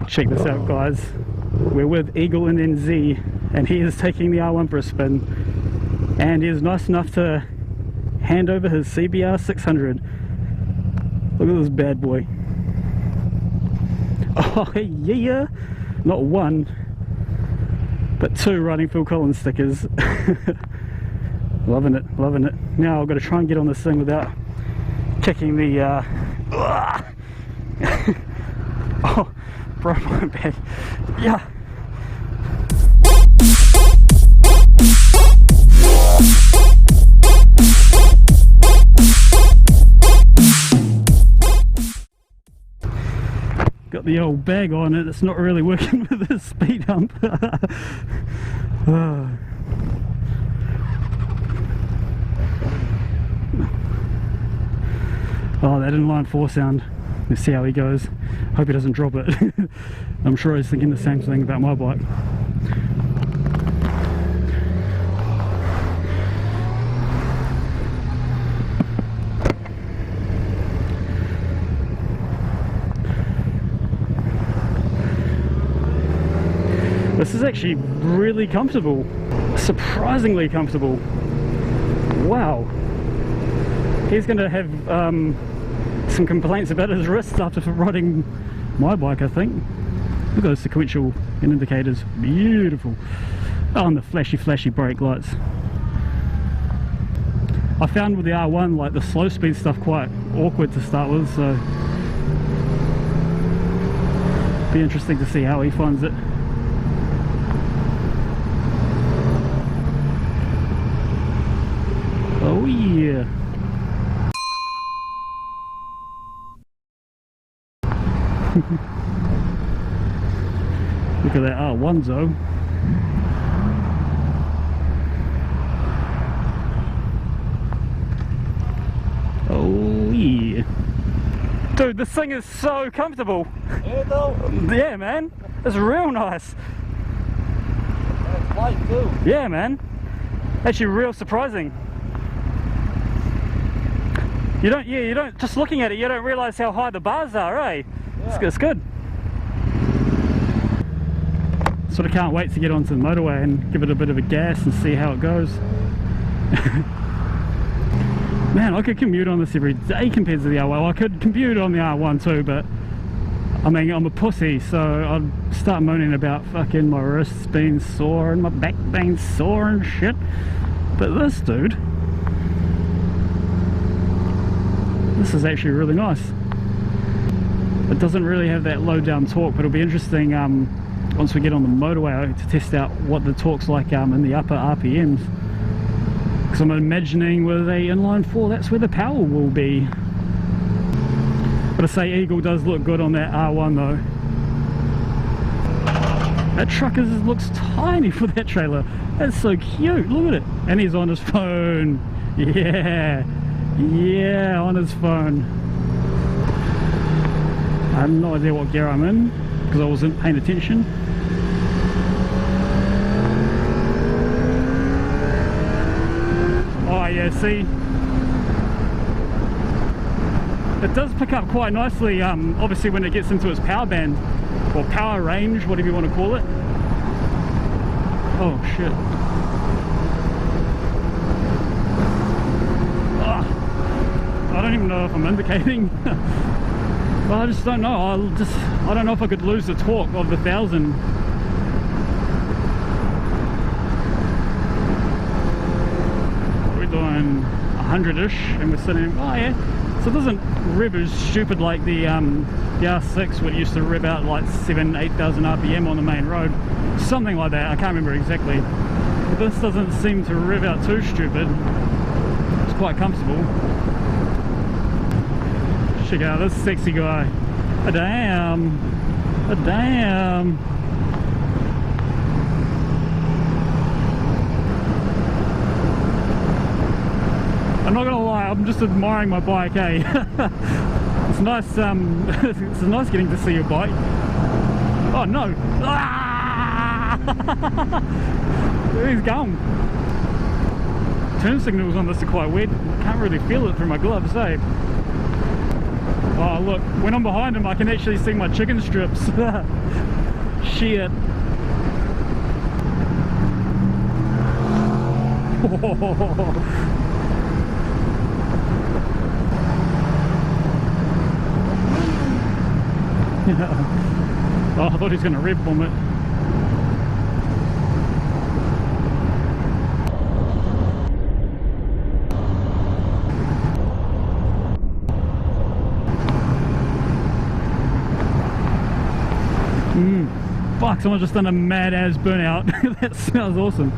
Check this out, guys. We're with Eagle and NZ, and he is taking the R1 for a spin, and he is nice enough to hand over his CBR600. Look at this bad boy. Oh yeah, not one but two Riding Phil Collins stickers. Loving it, loving it. Now I've got to try and get on this thing without kicking the oh, broke my back. Yeah. Got the old bag on it, it's not really working with the speed hump. Oh, that inline 4 sound. Let's see how he goes. Hope he doesn't drop it. I'm sure he's thinking the same thing about my bike. This is actually really comfortable, surprisingly comfortable. Wow. He's going to have some complaints about his wrists after riding my bike, I think. Look at those sequential indicators, beautiful. Oh, and the flashy brake lights. I found with the R1, like the slow speed stuff quite awkward to start with, so be interesting to see how he finds it. Oh yeah. Look at that R1 though. Oh yeah. Dude, this thing is so comfortable. Yeah, though. Yeah, man. It's real nice. It's light too. Yeah, man. Actually real surprising. You don't, just looking at it, you don't realise how high the bars are, eh? Yeah. It's good. Sort of can't wait to get onto the motorway and give it a bit of a gas and see how it goes. Man, I could commute on this every day compared to the R1. Well, I could commute on the R1 too, but I mean, I'm a pussy, so I'd start moaning about fucking my wrists being sore and my back being sore and shit. But this dude, this is actually really nice. It doesn't really have that low down torque, but it'll be interesting once we get on the motorway to test out what the torque's like in the upper RPMs. Because I'm imagining with a inline 4, that's where the power will be. But I say Eagle does look good on that R1 though. That truck looks tiny for that trailer. That's so cute, look at it. And he's on his phone. Yeah. Yeah, on his phone. I have no idea what gear I'm in because I wasn't paying attention. Oh yeah, see, it does pick up quite nicely, obviously when it gets into its power band or power range, whatever you want to call it. Oh shit. I don't even know if I'm indicating. Well, I just don't know. I don't know if I could lose the torque of the 1000. We're doing 100-ish, and we're sitting. Oh yeah. So it doesn't rev as stupid like the R6, which used to rev out like 7,000–8,000 RPM on the main road, something like that. I can't remember exactly. But this doesn't seem to rev out too stupid. It's quite comfortable. Check out this sexy guy. A damn. A damn. I'm not gonna lie, I'm just admiring my bike, eh? It's nice, it's nice getting to see your bike. Oh no! Ah! He's gone. Turn signals on this are quite weird. Can't really feel it through my gloves, eh? Oh look, when I'm behind him I can actually see my chicken strips. Shit. Oh, I thought he was going to rev bomb it. Fuck, someone just done a mad ass burnout. That smells awesome.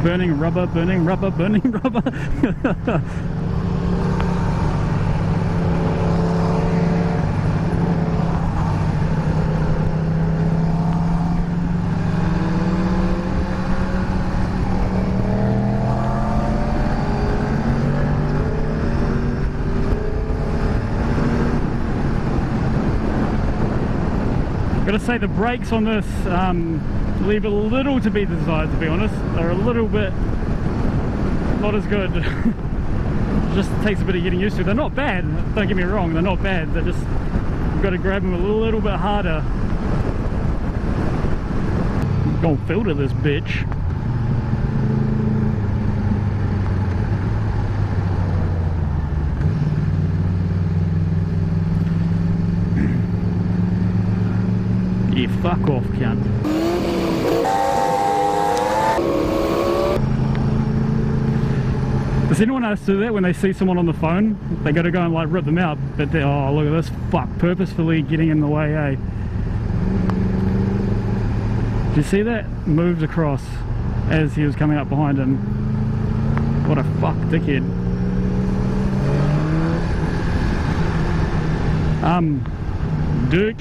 Burning rubber, burning rubber, burning rubber. Gotta say the brakes on this leave a little to be desired, to be honest. They're a little bit not as good. Just takes a bit of getting used to. They're not bad, don't get me wrong, they're not bad. They're just, you've got to grab them a little bit harder. Gonna filter this bitch. Yeah, fuck off, cunt. Does anyone else do that when they see someone on the phone? They gotta go and like rip them out, but they're, oh look at this fuck, purposefully getting in the way, eh? Did you see that? Moved across as he was coming up behind him. What a fuck dickhead. Dick.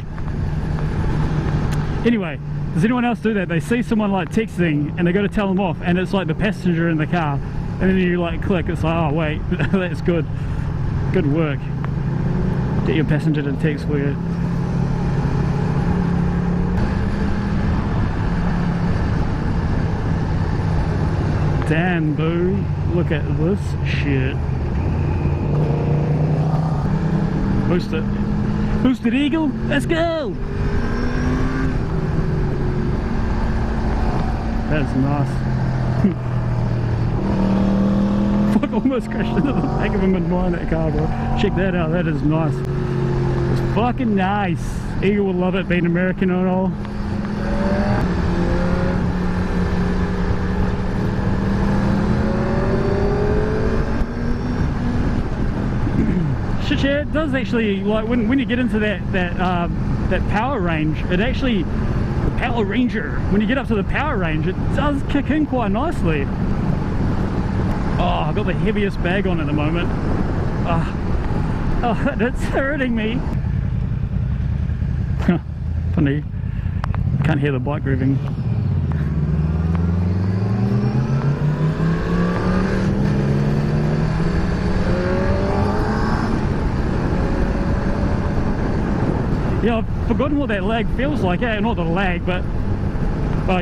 Anyway, does anyone else do that? They see someone like texting and they go to tell them off and it's like the passenger in the car, and then you like click, it's like, oh wait, that's good. Good work. Get your passenger to text for you. Damn, boo. Look at this shit. Boost it. Boosted eagle, let's go! That's nice. Fuck, almost crashed into the back of him and mine, that car, bro. Check that out, that is nice. It's fucking nice. Eagle will love it, being American and all. Shit, yeah, it does actually, like, when you get into that power range, it actually, the Power Ranger, when you get up to the power range, it does kick in quite nicely. Oh, I've got the heaviest bag on at the moment. Oh, that's hurting me. Funny, can't hear the bike revving. Yeah, I've forgotten what that lag feels like. Yeah, not the lag, but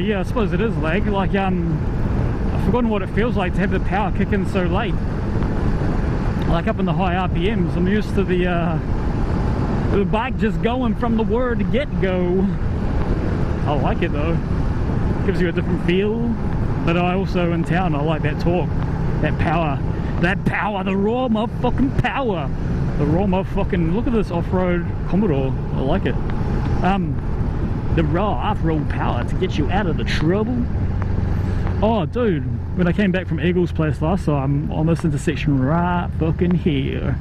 yeah, I suppose it is lag. Like, I've forgotten what it feels like to have the power kick in so late. Like up in the high RPMs, I'm used to the bike just going from the word get-go. I like it though. Gives you a different feel. But I also, in town, I like that torque, that power, the raw motherfucking power. The raw motherfucking, look at this off-road Commodore, I like it. The raw off-road power to get you out of the trouble. Oh dude, when I came back from Eagle's place last time, on this intersection right fucking here,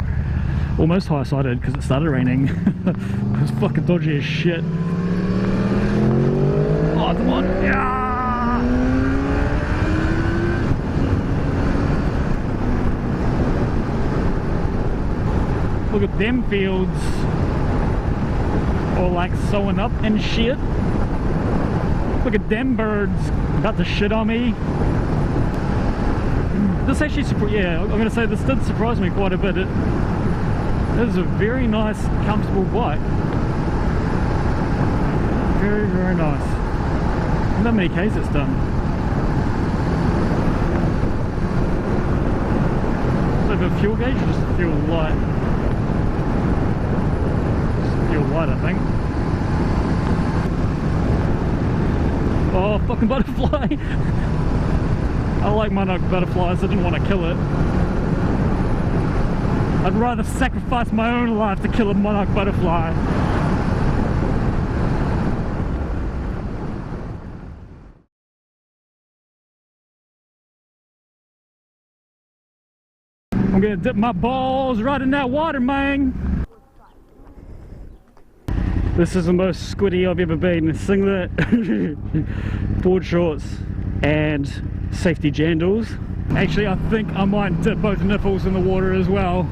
almost high-sided because it started raining. It was fucking dodgy as shit. Oh come on, yeah! Look at them fields, all like sewing up and shit. Look at them birds about to shit on me. This actually, yeah, I'm gonna say this did surprise me quite a bit. It is a very nice, comfortable bike. Very, very nice. I wonder how many Ks it's done. Is it a fuel gauge or just fuel light? feel light, I think. Oh, fucking butterfly! I like monarch butterflies, I didn't want to kill it. I'd rather sacrifice my own life to kill a monarch butterfly. I'm gonna dip my balls right in that water, man. This is the most squiddy I've ever been. Singlet, board shorts, and safety jandals. Actually, I think I might dip both nipples in the water as well.